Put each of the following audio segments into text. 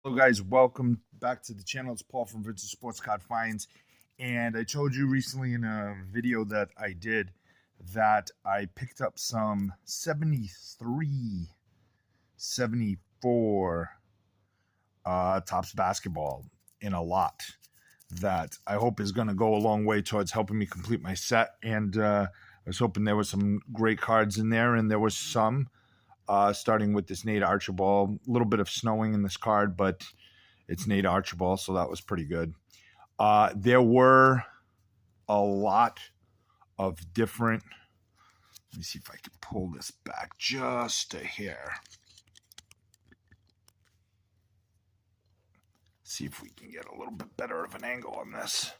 Hello, guys. Welcome back to the channel. It's Paul from Vintage Sports Card Finds. And I told you recently in a video that I did that I picked up some 73, 74 Topps basketball in a lot that I hope is going to go a long way towards helping me complete my set. And I was hoping there were some great cards in there, and there was some. Starting with this Nate Archibald. A little bit of snowing in this card, but it's Nate Archibald, so that was pretty good. There were a lot of different. Let me see if I can pull this back just a hair. See if we can get a little bit better of an angle on this.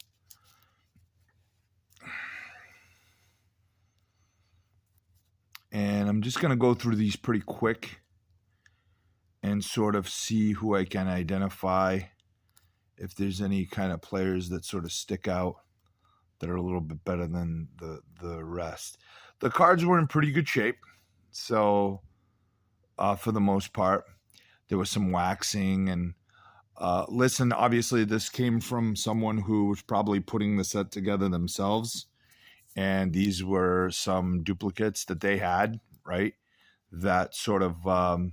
And I'm just going to go through these pretty quick and sort of see who I can identify, if there's any kind of players that sort of stick out that are a little bit better than the rest. The cards were in pretty good shape. So for the most part, there was some waxing. And listen, obviously this came from someone who was probably putting the set together themselves. And these were some duplicates that they had, right? That sort of,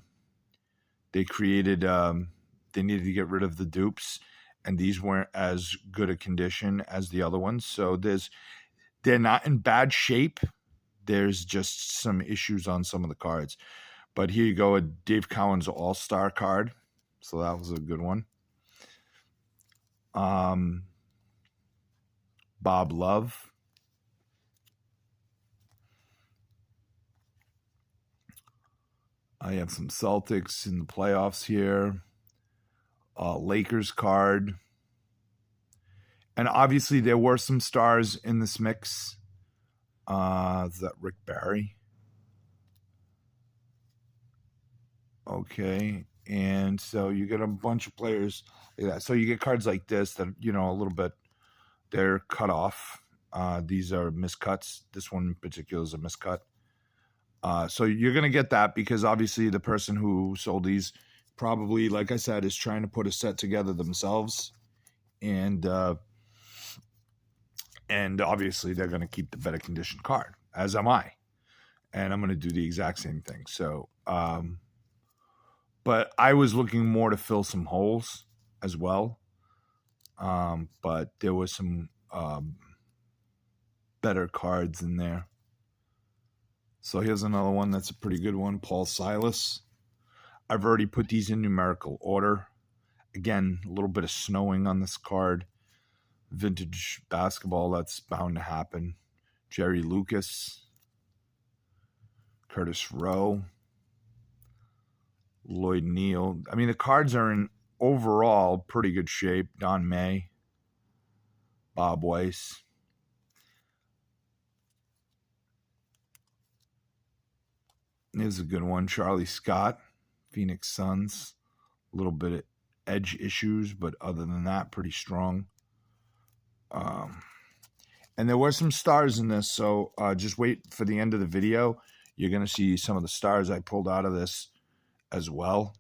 they created, they needed to get rid of the dupes. And these weren't as good a condition as the other ones. So they're not in bad shape. There's just some issues on some of the cards. But here you go, a Dave Cowens All-Star card. So that was a good one. Bob Love. I have some Celtics in the playoffs here. Lakers card. And obviously there were some stars in this mix. Is that Rick Barry? Okay. And so you get a bunch of players like that. So you get cards like this that, you know, a little bit, they're cut off. These are miscuts. This one in particular is a miscut. So you're going to get that because obviously the person who sold these probably, like I said, is trying to put a set together themselves. And obviously they're going to keep the better condition card, as am I. And I'm going to do the exact same thing. So, but I was looking more to fill some holes as well. But there was some better cards in there. So here's another one that's a pretty good one, Paul Silas. I've already put these in numerical order. Again, a little bit of snowing on this card. Vintage basketball, that's bound to happen. Jerry Lucas. Curtis Rowe. Lloyd Neal. I mean, the cards are in overall pretty good shape. Don May. Bob Weiss. Here's a good one. Charlie Scott, Phoenix Suns. A little bit of edge issues, but other than that, pretty strong. And there were some stars in this, so just wait for the end of the video. You're going to see some of the stars I pulled out of this as well.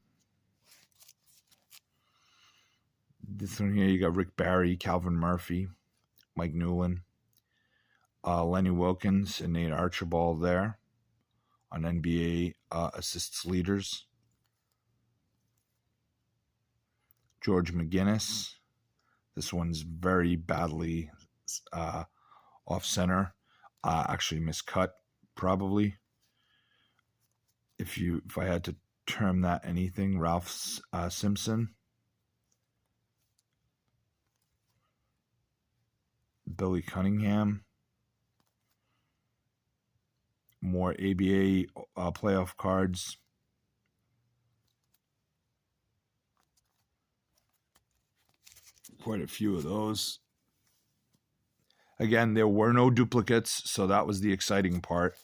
This one here, you got Rick Barry, Calvin Murphy, Mike Newlin, Lenny Wilkins, and Nate Archibald there on NBA assists leaders. George McGinnis. This one's very badly off center. Actually miscut, probably. If I had to term that anything, Ralph Simpson. Billy Cunningham. More ABA playoff cards. Quite a few of those. Again, there were no duplicates, so that was the exciting part.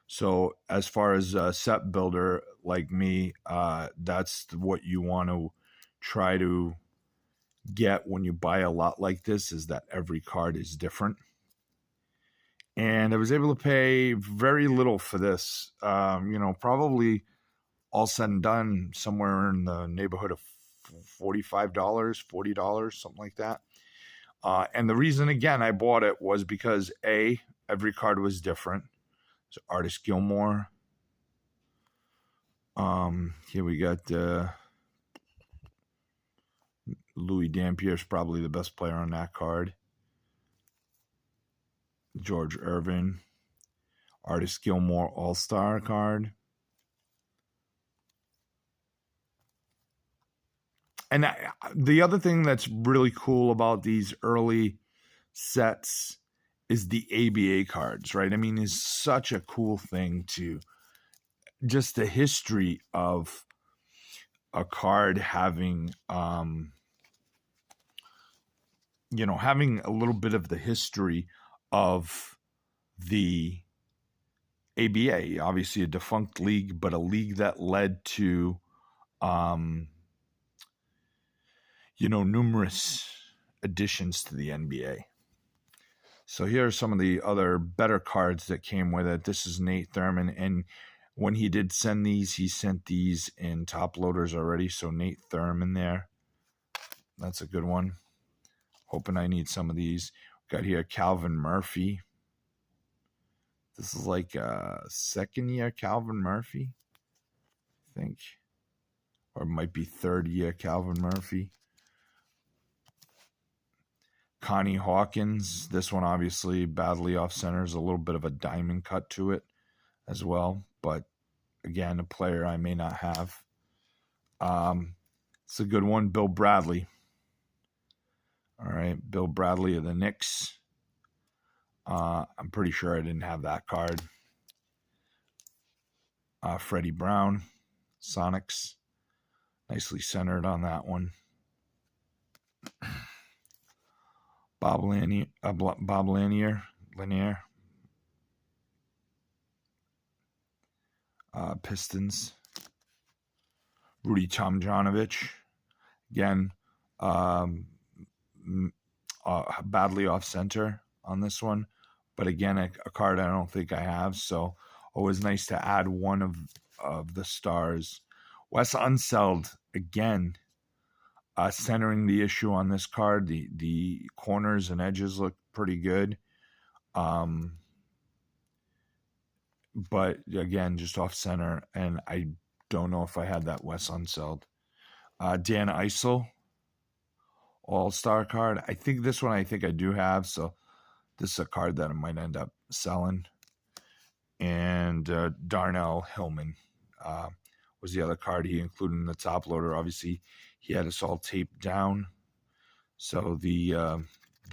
So as far as a set builder like me, that's what you want to try to get when you buy a lot like this, is that every card is different. And I was able to pay very little for this. You know, probably all said and done, somewhere in the neighborhood of $45, $40, something like that. And the reason, again, I bought it was because, A, every card was different. So Artist Gilmore. Here we got Louis Dampierre's probably the best player on that card. George Irvin. Artist Gilmore All-Star card. And the other thing that's really cool about these early sets is the ABA cards, right? I mean, it's such a cool thing to just the history of a card having, having a little bit of the history of the ABA, obviously a defunct league, but a league that led to, numerous additions to the NBA. So here are some of the other better cards that came with it. This is Nate Thurman, and when he did send these, he sent these in top loaders already. So Nate Thurman there. That's a good one. Hoping I need some of these. Got here Calvin Murphy. This is like a second year Calvin Murphy, I think. Or it might be third year Calvin Murphy. Connie Hawkins. This one obviously badly off center. Is a little bit of a diamond cut to it as well. But again, a player I may not have. It's a good one. Bill Bradley. All right. Bill Bradley of the Knicks. I'm pretty sure I didn't have that card. Freddie Brown. Sonics. Nicely centered on that one. Bob Lanier. Pistons. Rudy Tomjanovich. Again, badly off center on this one. But again, a card I don't think I have. So always nice to add one of the stars. Wes Unseld, again, centering the issue on this card. The corners and edges look pretty good. But again, just off center. And I don't know if I had that Wes Unseld. Dan Issel, All-Star card. I think this one I do have. So this is a card that I might end up selling. And Darnell Hillman was the other card he included in the top loader. Obviously, he had us all taped down. So the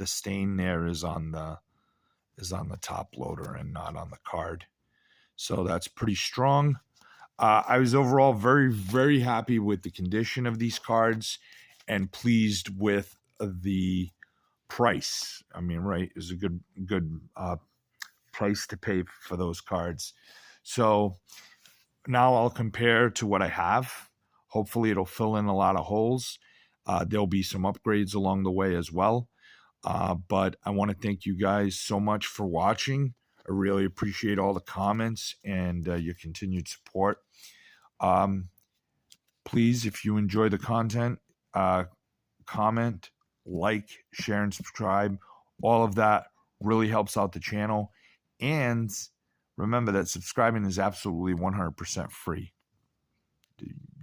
stain there is on the top loader and not on the card. So that's pretty strong. I was overall very, very happy with the condition of these cards and pleased with the price. I mean, right, is a good price to pay for those cards. So now I'll compare to what I have. Hopefully it'll fill in a lot of holes. There'll be some upgrades along the way as well. But I want to thank you guys so much for watching. I really appreciate all the comments and your continued support. Please, if you enjoy the content, comment, like, share, and subscribe. All of that really helps out the channel. And remember that subscribing is absolutely 100% free.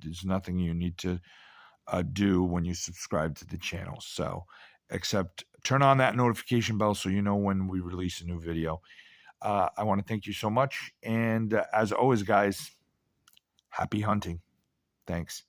There's nothing you need to do when you subscribe to the channel. So, except turn on that notification bell so you know when we release a new video. I want to thank you so much. And as always, guys, happy hunting. Thanks.